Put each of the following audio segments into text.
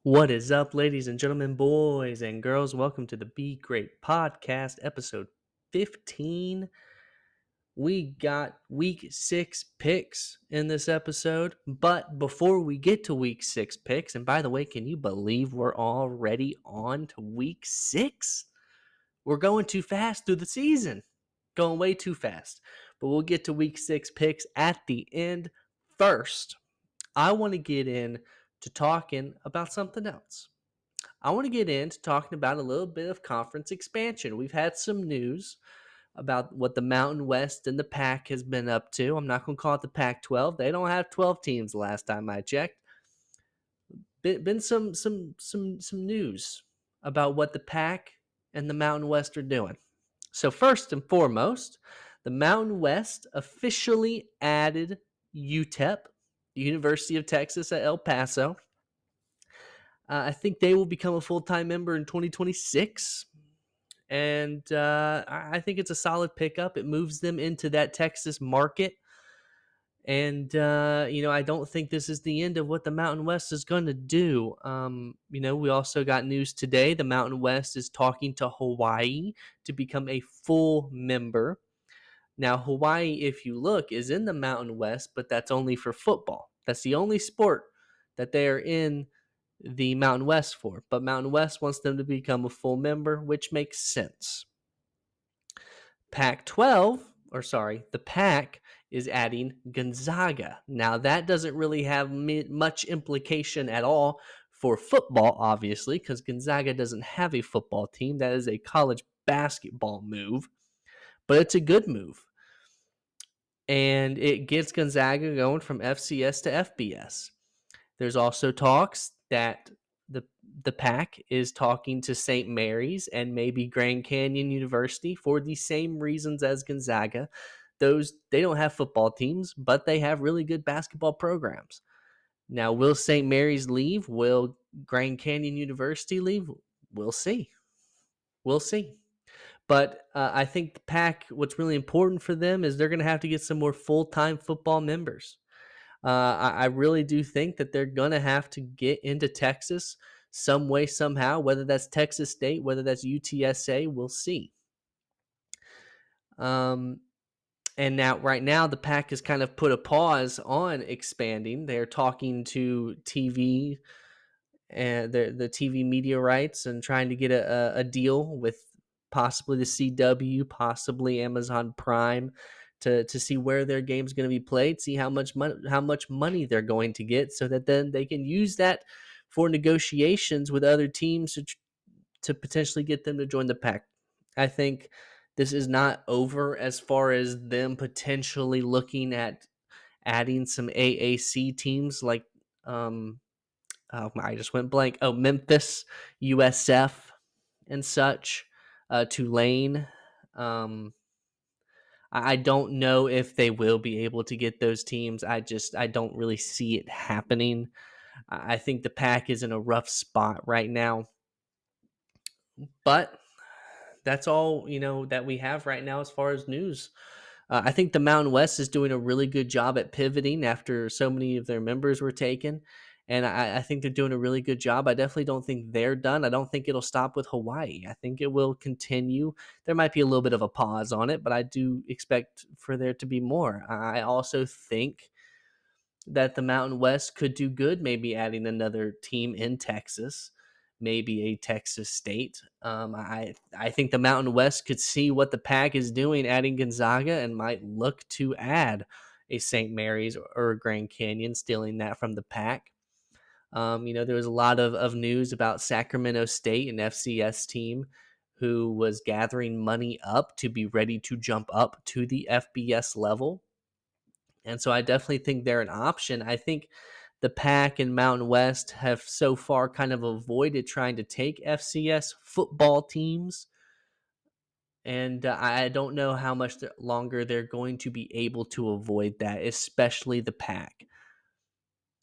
What is up, ladies and gentlemen, boys and girls? Welcome to the Be Great podcast, episode 15. We got week 6 picks in this episode. But before we get to week 6 picks, and by the way, can you believe we're already on to week 6? We're going too fast through the season, going way too fast. But we'll get to week 6 picks at the end. First, I want to get in to talking about something else. I want to get into talking about a little bit of conference expansion. We've had some news about what the Mountain West and the Pac has been up to. I'm not going to call it the Pac 12. They don't have 12 teams the last time I checked. Been some news about what the Pac and the Mountain West are doing. So first and foremost, the Mountain West officially added UTEP, the University of Texas at El Paso. I think they will become a full-time member in 2026. And I think it's a solid pickup. It moves them into that Texas market. And, I don't think this is the end of what the Mountain West is going to do. We also got news today. The Mountain West is talking to Hawaii to become a full member. Now, Hawaii, if you look, is in the Mountain West, but that's only for football. That's the only sport that they are in the Mountain West for. But Mountain West wants them to become a full member, which makes sense. The Pac is adding Gonzaga. Now, that doesn't really have much implication at all for football, obviously, because Gonzaga doesn't have a football team. That is a college basketball move, but it's a good move. And it gets Gonzaga going from FCS to FBS. There's also talks that the Pac is talking to St. Mary's and maybe Grand Canyon University for the same reasons as Gonzaga. They don't have football teams, but they have really good basketball programs. Now, will St. Mary's leave? Will Grand Canyon University leave? We'll see. We'll see. But I think the Pac, what's really important for them is they're going to have to get some more full-time football members. I really do think that they're going to have to get into Texas some way, somehow, whether that's Texas State, whether that's UTSA, we'll see. And right now, the Pac has kind of put a pause on expanding. They're talking to TV and the TV media rights and trying to get a deal with possibly the CW, possibly Amazon Prime to see where their game's going to be played, see how much money they're going to get, so that then they can use that for negotiations with other teams to potentially get them to join the Pac. I think this is not over as far as them potentially looking at adding some AAC teams like I just went blank. Oh, Memphis, USF, and such. Tulane. Um, I don't know if they will be able to get those teams. I don't really see it happening. I think the Pac is in a rough spot right now. But that's all that we have right now as far as news. I think the Mountain West is doing a really good job at pivoting after so many of their members were taken. And I think they're doing a really good job. I definitely don't think they're done. I don't think it'll stop with Hawaii. I think it will continue. There might be a little bit of a pause on it, but I do expect for there to be more. I also think that the Mountain West could do good, maybe adding another team in Texas, maybe a Texas State. I think the Mountain West could see what the Pac is doing, adding Gonzaga, and might look to add a St. Mary's or a Grand Canyon, stealing that from the Pac. There was a lot of news about Sacramento State, an FCS team who was gathering money up to be ready to jump up to the FBS level. And so I definitely think they're an option. I think the Pac and Mountain West have so far kind of avoided trying to take FCS football teams. And I don't know how much longer they're going to be able to avoid that, especially the Pac.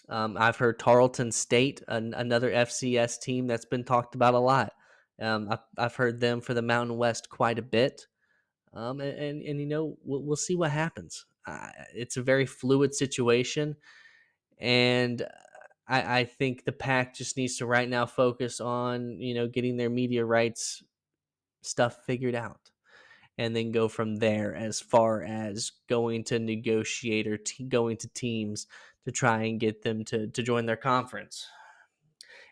I've heard Tarleton State, another FCS team that's been talked about a lot. I've heard them for the Mountain West quite a bit. We'll see what happens. It's a very fluid situation, and I think the Pack just needs to right now focus on, getting their media rights stuff figured out, and then go from there as far as going to negotiate or going to teams to try and get them to join their conference.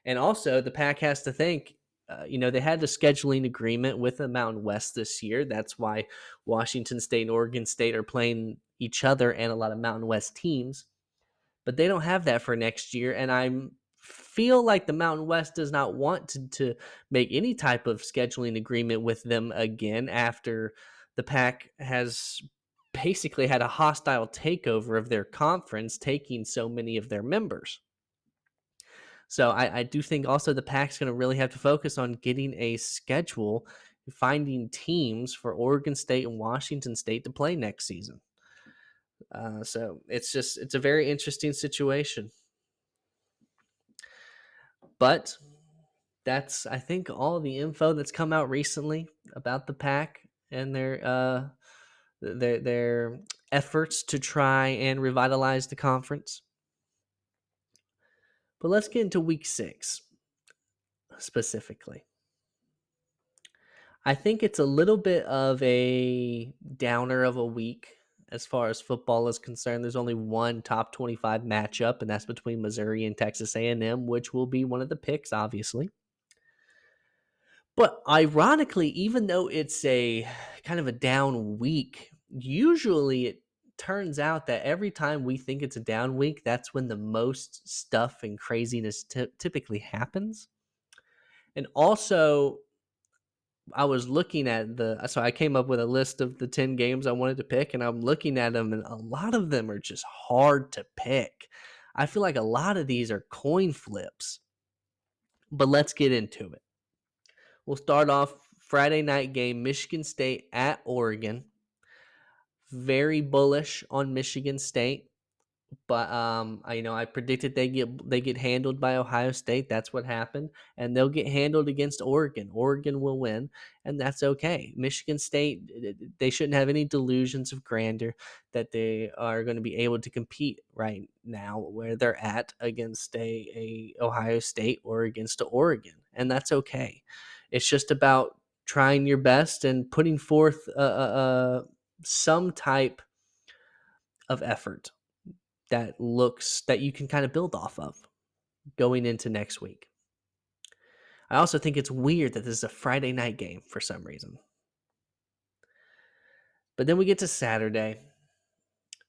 And also, the Pack has to think, they had the scheduling agreement with the Mountain West this year. That's why Washington State and Oregon State are playing each other and a lot of Mountain West teams. But they don't have that for next year. And I feel like the Mountain West does not want to make any type of scheduling agreement with them again after the Pack has basically had a hostile takeover of their conference, taking so many of their members. So I do think also the Pac's going to really have to focus on getting a schedule, finding teams for Oregon State and Washington State to play next season. So it's a very interesting situation. But that's, I think, all the info that's come out recently about the Pac and their efforts to try and revitalize the conference. But let's get into week 6 specifically. I think it's a little bit of a downer of a week as far as football is concerned. There's only one top 25 matchup, and that's between Missouri and Texas A&M, which will be one of the picks, obviously. But ironically, even though it's a kind of a down week, usually it turns out that every time we think it's a down week, that's when the most stuff and craziness typically happens. And also, I was looking at so I came up with a list of the 10 games I wanted to pick, and I'm looking at them, and a lot of them are just hard to pick. I feel like a lot of these are coin flips. But let's get into it. We'll start off Friday night game, Michigan State at Oregon. Very bullish on Michigan State, but I predicted they get handled by Ohio State. That's what happened, and they'll get handled against Oregon. Oregon will win, and that's okay. Michigan State, they shouldn't have any delusions of grandeur that they are going to be able to compete right now where they're at against a Ohio State or against a Oregon, and that's okay. It's just about trying your best and putting forth some type of effort that you can kind of build off of going into next week. I also think it's weird that this is a Friday night game for some reason. But then we get to Saturday,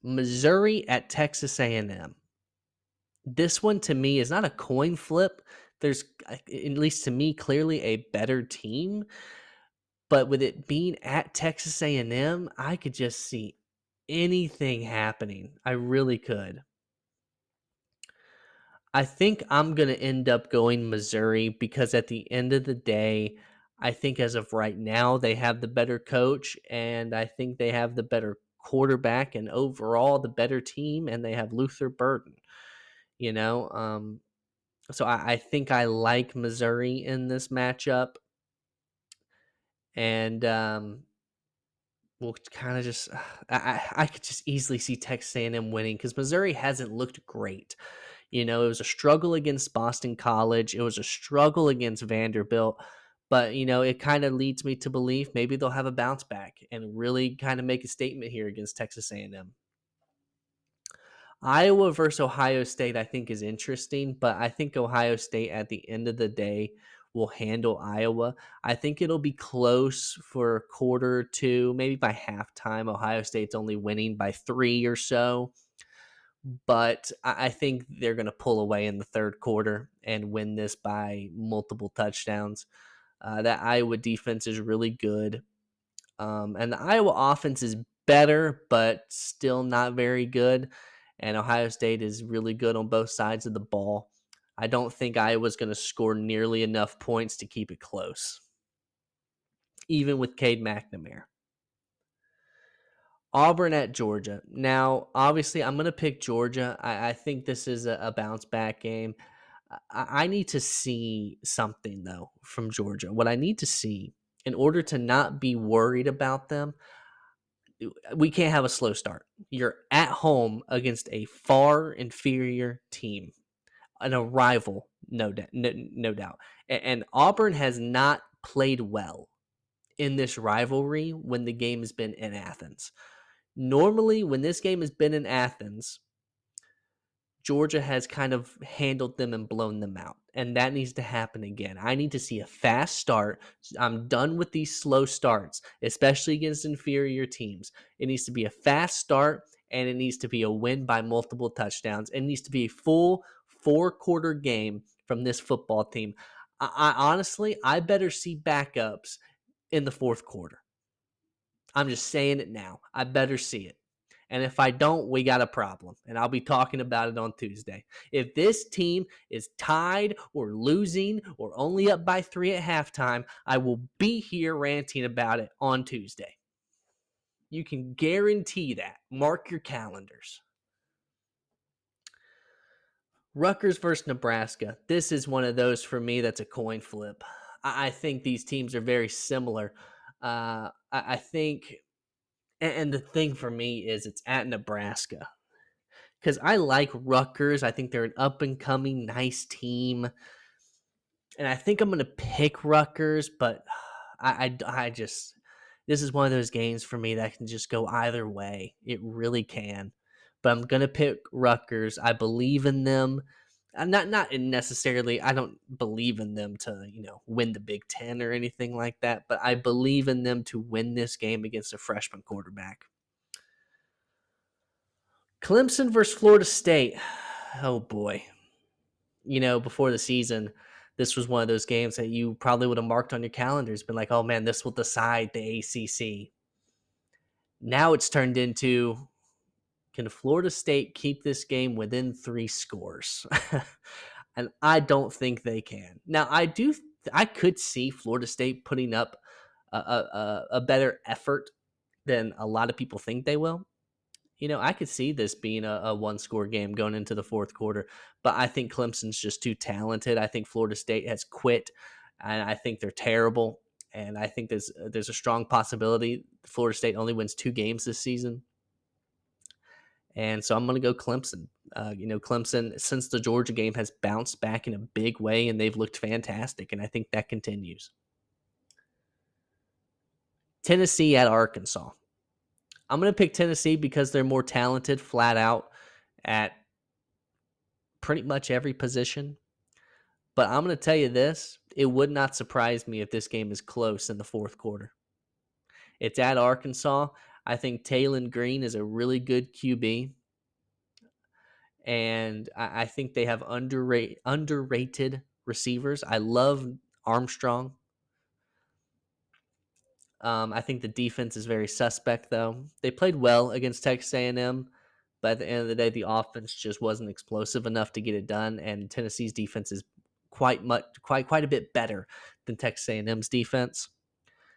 Missouri at Texas A&M. This one to me is not a coin flip. There's, at least to me, clearly a better team. But with it being at Texas A&M, I could just see anything happening. I really could. I think I'm going to end up going Missouri because at the end of the day, I think as of right now, they have the better coach, and I think they have the better quarterback, and overall the better team, and they have Luther Burden, you know? So I think I like Missouri in this matchup, and we'll kind of just, I could just easily see Texas A&M winning because Missouri hasn't looked great. It was a struggle against Boston College. It was a struggle against Vanderbilt. But, it kind of leads me to believe maybe they'll have a bounce back and really kind of make a statement here against Texas A&M. Iowa versus Ohio State, I think, is interesting, but I think Ohio State at the end of the day will handle Iowa. I think it'll be close for a quarter or two, maybe by halftime. Ohio State's only winning by 3 or so. But I think they're going to pull away in the third quarter and win this by multiple touchdowns. That Iowa defense is really good. And the Iowa offense is better, but still not very good. And Ohio State is really good on both sides of the ball. I don't think Iowa's going to score nearly enough points to keep it close, even with Cade McNamara. Auburn at Georgia. Now, obviously, I'm going to pick Georgia. I think this is a bounce back game. I need to see something, though, from Georgia. What I need to see in order to not be worried about them, we can't have a slow start. You're at home against a far inferior team. and a rival, no doubt. And Auburn has not played well in this rivalry when the game has been in Athens. Normally, when this game has been in Athens, Georgia has kind of handled them and blown them out. And that needs to happen again. I need to see a fast start. I'm done with these slow starts, especially against inferior teams. It needs to be a fast start, and it needs to be a win by multiple touchdowns. It needs to be a full 4-quarter game from this football team. I honestly, I better see backups in the fourth quarter. I'm just saying it now. I better see it. And if I don't, we got a problem. And I'll be talking about it on Tuesday. If this team is tied or losing or only up by 3 at halftime, I will be here ranting about it on Tuesday. You can guarantee that. Mark your calendars. Rutgers versus Nebraska. This is one of those for me that's a coin flip. I think these teams are very similar. I think, and the thing for me is it's at Nebraska. Because I like Rutgers. I think they're an up and coming, nice team. And I think I'm going to pick Rutgers, but I just, this is one of those games for me that can just go either way. It really can. But I'm going to pick Rutgers. I believe in them. I'm not necessarily, I don't believe in them to, win the Big Ten or anything like that, but I believe in them to win this game against a freshman quarterback. Clemson versus Florida State. Oh boy. Before the season, this was one of those games that you probably would have marked on your calendars, been like, oh man, this will decide the ACC. Now it's turned into, can Florida State keep this game within 3 scores? And I don't think they can. Now, I could see Florida State putting up a better effort than a lot of people think they will. I could see this being a 1-score game going into the fourth quarter, but I think Clemson's just too talented. I think Florida State has quit, and I think they're terrible. And I think there's a strong possibility Florida State only wins 2 games this season. And so I'm going to go Clemson. Clemson, since the Georgia game, has bounced back in a big way, and they've looked fantastic, and I think that continues. Tennessee at Arkansas. I'm going to pick Tennessee because they're more talented flat out at pretty much every position. But I'm going to tell you this, it would not surprise me if this game is close in the fourth quarter. It's at Arkansas. I think Taylon Green is a really good QB. And I think they have underrated receivers. I love Armstrong. I think the defense is very suspect, though. They played well against Texas A&M, but at the end of the day, the offense just wasn't explosive enough to get it done. And Tennessee's defense is quite a bit better than Texas A&M's defense.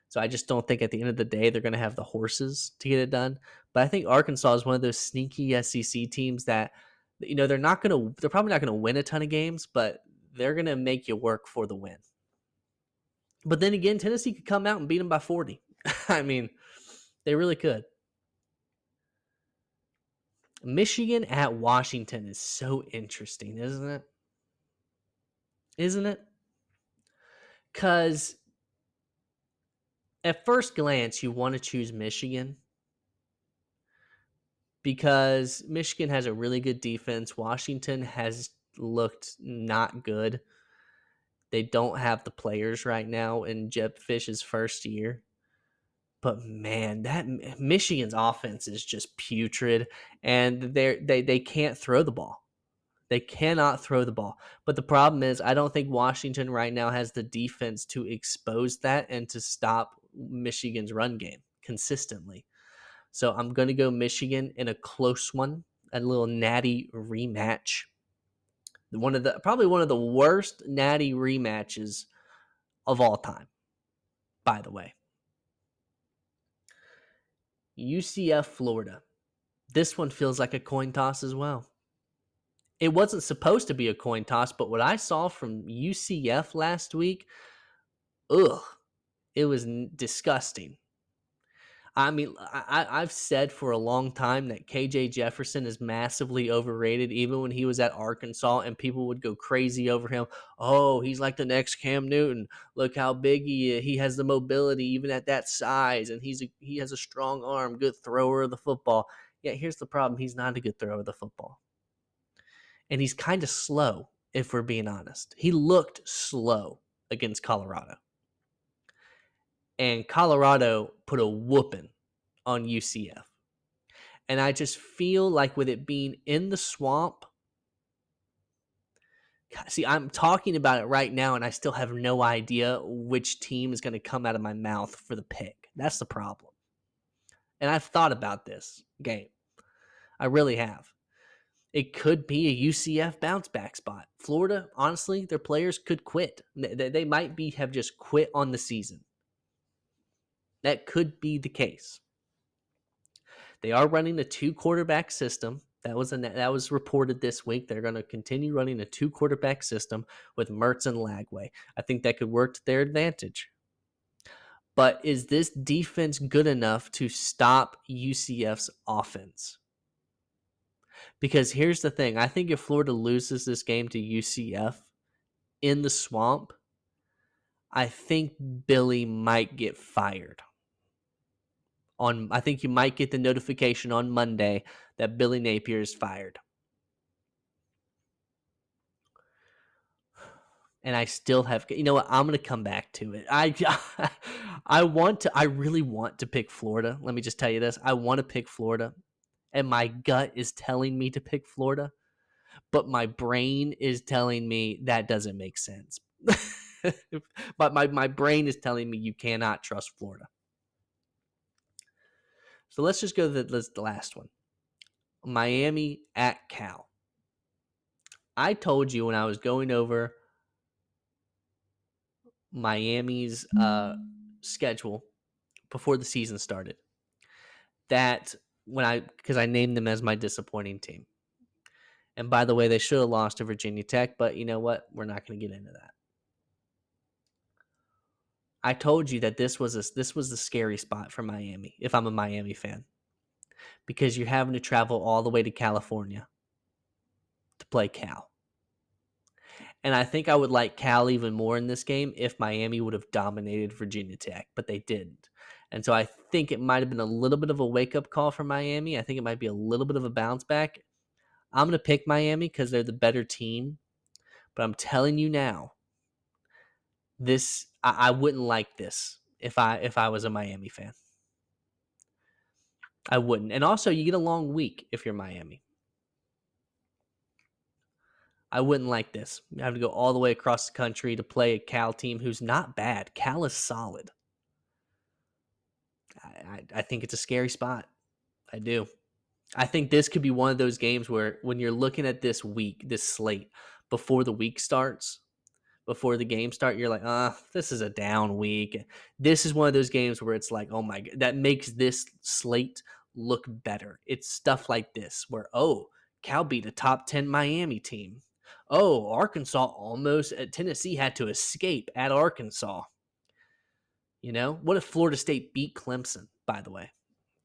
So I just don't think at the end of the day they're going to have the horses to get it done. But I think Arkansas is one of those sneaky SEC teams that they're probably not going to win a ton of games, but they're going to make you work for the win. But then again, Tennessee could come out and beat them by 40. I mean, they really could. Michigan at Washington is so interesting, isn't it? Isn't it? Because at first glance, you want to choose Michigan because Michigan has a really good defense. Washington has looked not good. They don't have the players right now in Jeb Fish's first year. But man, that Michigan's offense is just putrid, and they can't throw the ball. They cannot throw the ball. But the problem is, I don't think Washington right now has the defense to expose that and to stop Michigan's run game consistently. So I'm going to go Michigan in a close one, a little natty rematch. Probably one of the worst natty rematches of all time, by the way. UCF, Florida. This one feels like a coin toss as well. It wasn't supposed to be a coin toss, but what I saw from UCF last week, it was disgusting. I mean, I've said for a long time that KJ Jefferson is massively overrated, even when he was at Arkansas, and people would go crazy over him. Oh, he's like the next Cam Newton. Look how big he is. He has the mobility even at that size, and he has a strong arm, good thrower of the football. Yeah, here's the problem: he's not a good thrower of the football, and he's kind of slow. If we're being honest, he looked slow against Colorado, and Colorado put a whooping on UCF. And I just feel like with it being in the swamp, see, I'm talking about it right now, and I still have no idea which team is going to come out of my mouth for the pick. That's the problem. And I've thought about this game. I really have. It could be a UCF bounce back spot. Florida, honestly, their players could quit. They might have just quit on the season. That could be the case. They are running a 2-quarterback system. That was reported this week. They're going to continue running a 2-quarterback system with Mertz and Lagway. I think that could work to their advantage. But is this defense good enough to stop UCF's offense? Because here's the thing. I think if Florida loses this game to UCF in the swamp, I think Billy might get fired. I think you might get the notification on Monday that Billy Napier is fired. And I still have, you know what? I'm going to come back to it. I really want to pick Florida. Let me just tell you this. I want to pick Florida, and my gut is telling me to pick Florida, but my brain is telling me that doesn't make sense. But my brain is telling me you cannot trust Florida. So let's just go to the last one. Miami at Cal. I told you when I was going over Miami's schedule before the season started that because I named them as my disappointing team. And by the way, they should have lost to Virginia Tech, but you know what? We're not going to get into that. I told you that this was the scary spot for Miami if I'm a Miami fan, because you're having to travel all the way to California to play Cal. And I think I would like Cal even more in this game if Miami would have dominated Virginia Tech, but they didn't. And so I think it might have been a little bit of a wake-up call for Miami. I think it might be a little bit of a bounce back. I'm going to pick Miami because they're the better team. But I'm telling you now, I wouldn't like this if I was a Miami fan. I wouldn't. And also, you get a long week if you're Miami. I wouldn't like this. You have to go all the way across the country to play a Cal team who's not bad. Cal is solid. I think it's a scary spot. I do. I think this could be one of those games where when you're looking at this slate, before the week starts, before the game start, you're like, this is a down week. This is one of those games where it's like, oh my God, that makes this slate look better. It's stuff like this where, Cal beat a top 10 Miami team. Oh, Arkansas Tennessee had to escape at Arkansas. You know, what if Florida State beat Clemson, by the way?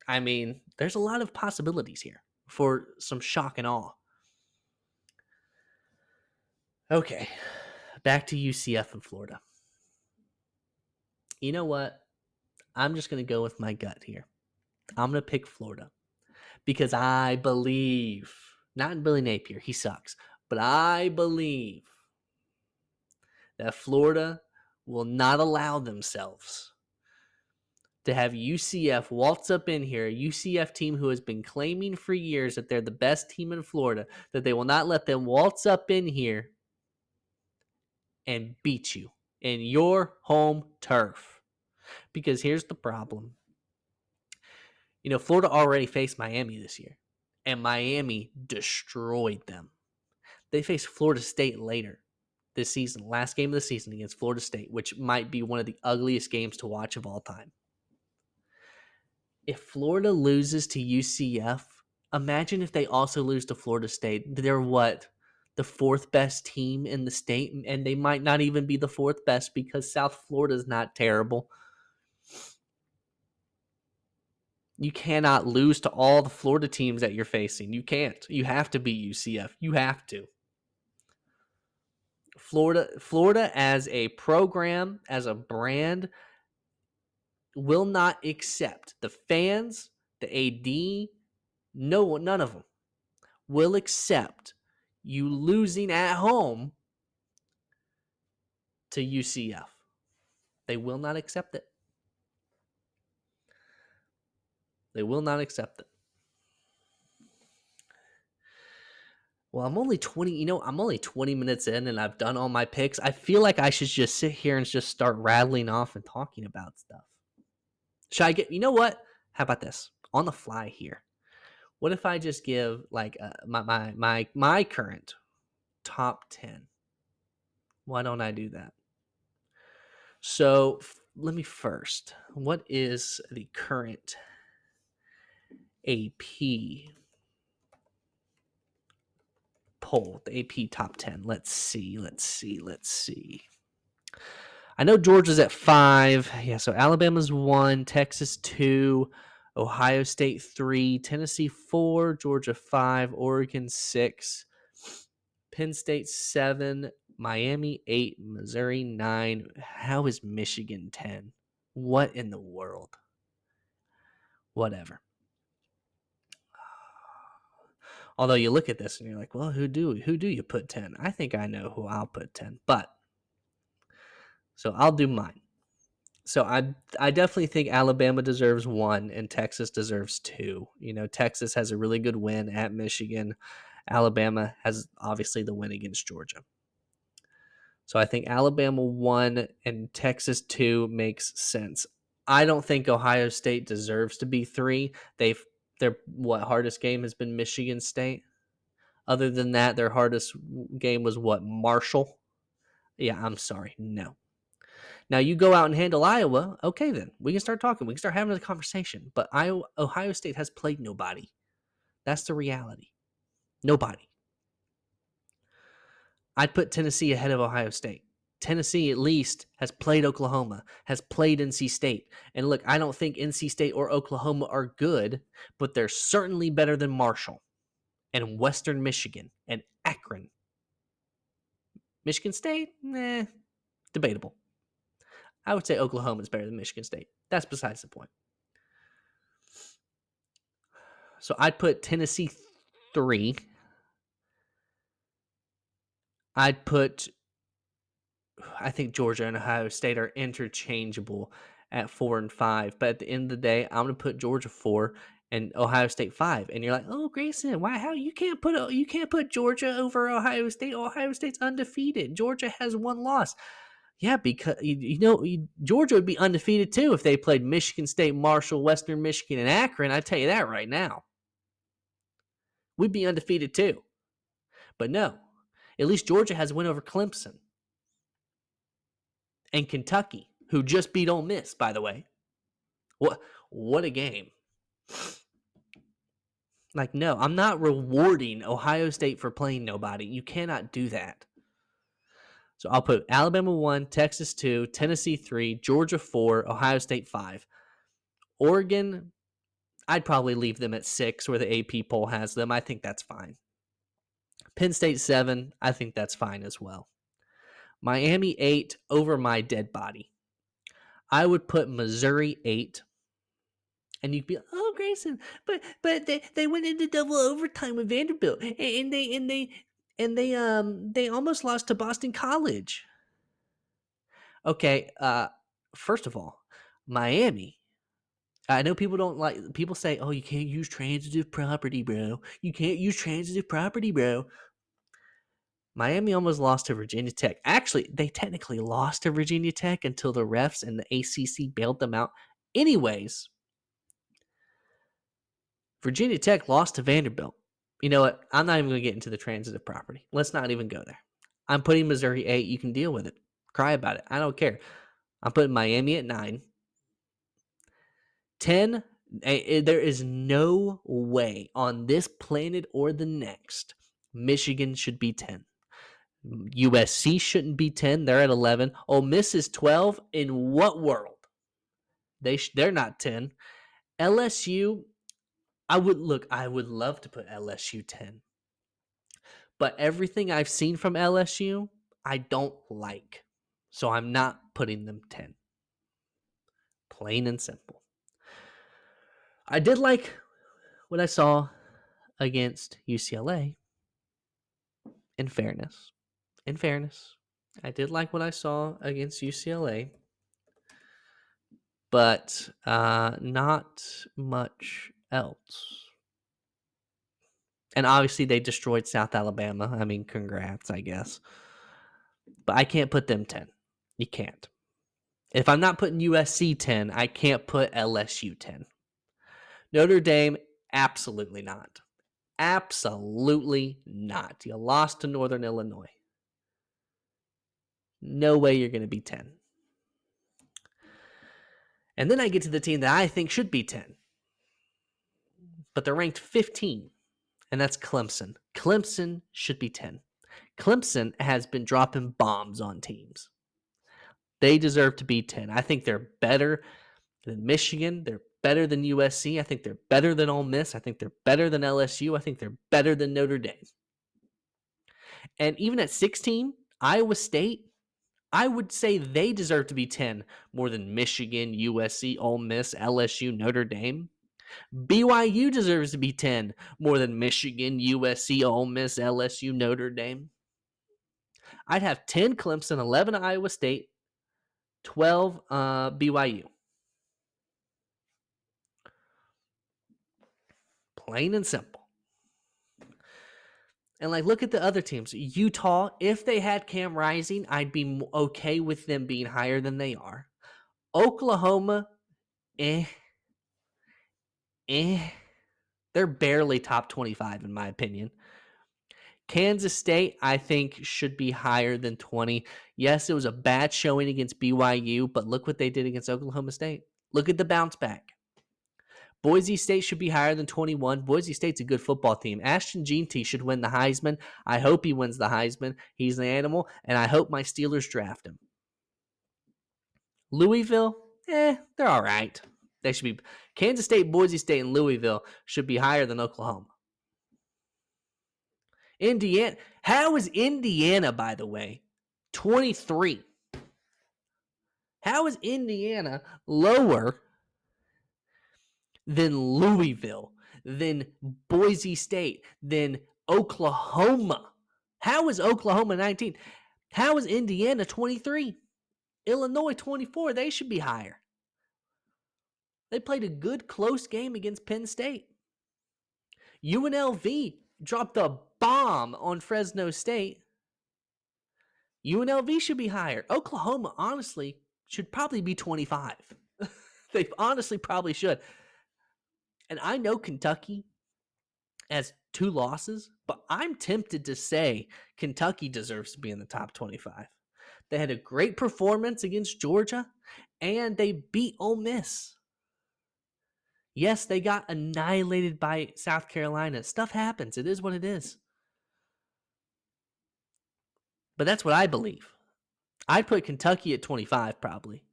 I mean, there's a lot of possibilities here for some shock and awe. Okay, back to UCF and Florida. You know what? I'm just going to go with my gut here. I'm going to pick Florida because I believe, not in Billy Napier, he sucks, but I believe that Florida will not allow themselves to have UCF waltz up in here, a UCF team who has been claiming for years that they're the best team in Florida, that they will not let them waltz up in here and beat you in your home turf. Because here's the problem. You know, Florida already faced Miami this year, and Miami destroyed them. They face Florida State later this season, last game of the season against Florida State, which might be one of the ugliest games to watch of all time. If Florida loses to UCF, imagine if they also lose to Florida State. They're what? The fourth best team in the state, and they might not even be the fourth best because South Florida is not terrible. You cannot lose to all the Florida teams that you're facing. You can't. You have to beat UCF. You have to. Florida as a program, as a brand, will not accept the fans, the AD, none of them will accept you losing at home to UCF. They will not accept it. They will not accept it. Well, I'm only 20 minutes in and I've done all my picks. I feel like I should just sit here and just start rattling off and talking about stuff. Should I you know what? How about this? On the fly here. What if I just give like my current top 10? Why don't I do that? So let me first. What is the current AP poll? The AP top 10. Let's see. I know Georgia's at 5. Yeah, so Alabama's 1, Texas 2, Ohio State 3, Tennessee 4, Georgia 5, Oregon 6, Penn State 7, Miami 8, Missouri 9. How is Michigan 10? What in the world? Whatever. Although you look at this and you're like, well, who do you put 10? I think I know who I'll put 10. So I'll do mine. So I definitely think Alabama deserves 1 and Texas deserves 2. Texas has a really good win at Michigan. Alabama has obviously the win against Georgia. So I think Alabama 1 and Texas 2 makes sense. I don't think Ohio State deserves to be 3. Their hardest game has been Michigan State. Other than that, their hardest game was Marshall? Yeah, I'm sorry. No. Now you go out and handle Iowa. Okay, then we can start talking. We can start having a conversation. But Ohio State has played nobody. That's the reality. Nobody. I'd put Tennessee ahead of Ohio State. Tennessee at least has played Oklahoma, has played NC State. And look, I don't think NC State or Oklahoma are good, but they're certainly better than Marshall and Western Michigan and Akron. Michigan State? Debatable. I would say Oklahoma is better than Michigan State. That's besides the point. So I'd put Tennessee 3. I think Georgia and Ohio State are interchangeable at 4 and 5. But at the end of the day, I'm going to put Georgia 4 and Ohio State 5. And you're like, oh, Grayson, why? How you can't put Georgia over Ohio State? Ohio State's undefeated. Georgia has 1 loss. Yeah, because Georgia would be undefeated too if they played Michigan State, Marshall, Western Michigan, and Akron. I tell you that right now, we'd be undefeated too. But no, at least Georgia has a win over Clemson and Kentucky, who just beat Ole Miss, by the way. What a game. Like, no, I'm not rewarding Ohio State for playing nobody. You cannot do that. So I'll put Alabama 1, Texas 2, Tennessee 3, Georgia 4, Ohio State 5. Oregon, I'd probably leave them at 6 where the AP poll has them. I think that's fine. Penn State 7, I think that's fine as well. Miami 8 over my dead body. I would put Missouri 8. And you'd be like, oh, Grayson, but they went into double overtime with Vanderbilt, and they almost lost to Boston College. Okay, first of all, Miami. I know people say, oh, you can't use transitive property, bro. You can't use transitive property, bro. Miami almost lost to Virginia Tech. Actually, they technically lost to Virginia Tech until the refs and the ACC bailed them out. Anyways, Virginia Tech lost to Vanderbilt. You know what? I'm not even going to get into the transitive property. Let's not even go there. I'm putting Missouri 8. You can deal with it. Cry about it. I don't care. I'm putting Miami at 9. 10, there is no way on this planet or the next Michigan should be 10. USC shouldn't be 10. They're at 11. Ole Miss is 12. In what world? They're not 10. LSU, I would love to put LSU 10. But everything I've seen from LSU, I don't like. So I'm not putting them 10. Plain and simple. I did like what I saw against UCLA. In fairness. I did like what I saw against UCLA. But not much else. And obviously they destroyed South Alabama. I mean, congrats, I guess. But I can't put them 10. You can't. If I'm not putting USC 10, I can't put LSU 10. Notre Dame, absolutely not. Absolutely not. You lost to Northern Illinois. No way you're going to be 10. And then I get to the team that I think should be 10. But they're ranked 15, and that's Clemson. Clemson should be 10. Clemson has been dropping bombs on teams. They deserve to be 10. I think they're better than Michigan. They're better than USC. I think they're better than Ole Miss. I think they're better than LSU. I think they're better than Notre Dame. And even at 16, Iowa State, I would say they deserve to be 10 more than Michigan, USC, Ole Miss, LSU, Notre Dame. BYU deserves to be 10 more than Michigan, USC, Ole Miss, LSU, Notre Dame. I'd have 10 Clemson, 11 Iowa State, 12 BYU. Plain and simple. And look at the other teams. Utah, if they had Cam Rising, I'd be okay with them being higher than they are. Oklahoma, eh. They're barely top 25 in my opinion. Kansas State, I think, should be higher than 20. Yes, it was a bad showing against BYU, but look what they did against Oklahoma State. Look at the bounce back. Boise State should be higher than 21. Boise State's a good football team. Ashton Jeanty should win the Heisman. I hope he wins the Heisman. He's an animal, and I hope my Steelers draft him. Louisville, they're all right. They should be. Kansas State, Boise State, and Louisville should be higher than Oklahoma. Indiana, how is Indiana, by the way, 23? How is Indiana lower than Louisville, than Boise State, than Oklahoma? How is Oklahoma 19? How is Indiana 23? Illinois 24. They should be higher. They played a good close game against Penn State. UNLV dropped a bomb on Fresno State. UNLV should be higher. Oklahoma, honestly, should probably be 25. They honestly probably should. And I know Kentucky has 2 losses, but I'm tempted to say Kentucky deserves to be in the top 25. They had a great performance against Georgia, and they beat Ole Miss. Yes, they got annihilated by South Carolina. Stuff happens. It is what it is. But that's what I believe. I'd put Kentucky at 25 probably.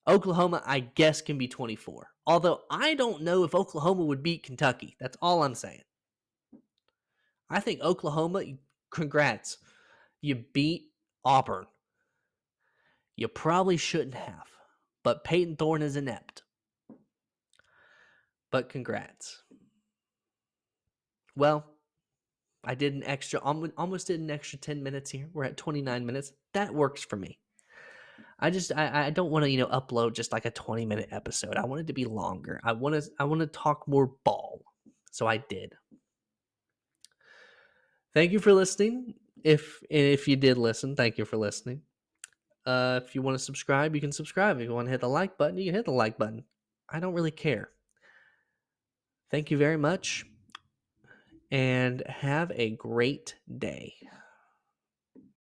Oklahoma, I guess, can be 24. Although I don't know if Oklahoma would beat Kentucky. That's all I'm saying. I think Oklahoma, congrats. You beat Auburn. You probably shouldn't have. But Peyton Thorne is inept. But congrats. Well, I did an extra, almost did an extra 10 minutes here. We're at 29 minutes. That works for me. I don't want to, upload just like a 20-minute episode. I want it to be longer. I want to talk more ball. So I did. Thank you for listening. If you did listen, thank you for listening. If you want to subscribe, you can subscribe. If you want to hit the like button, you can hit the like button. I don't really care. Thank you very much, and have a great day.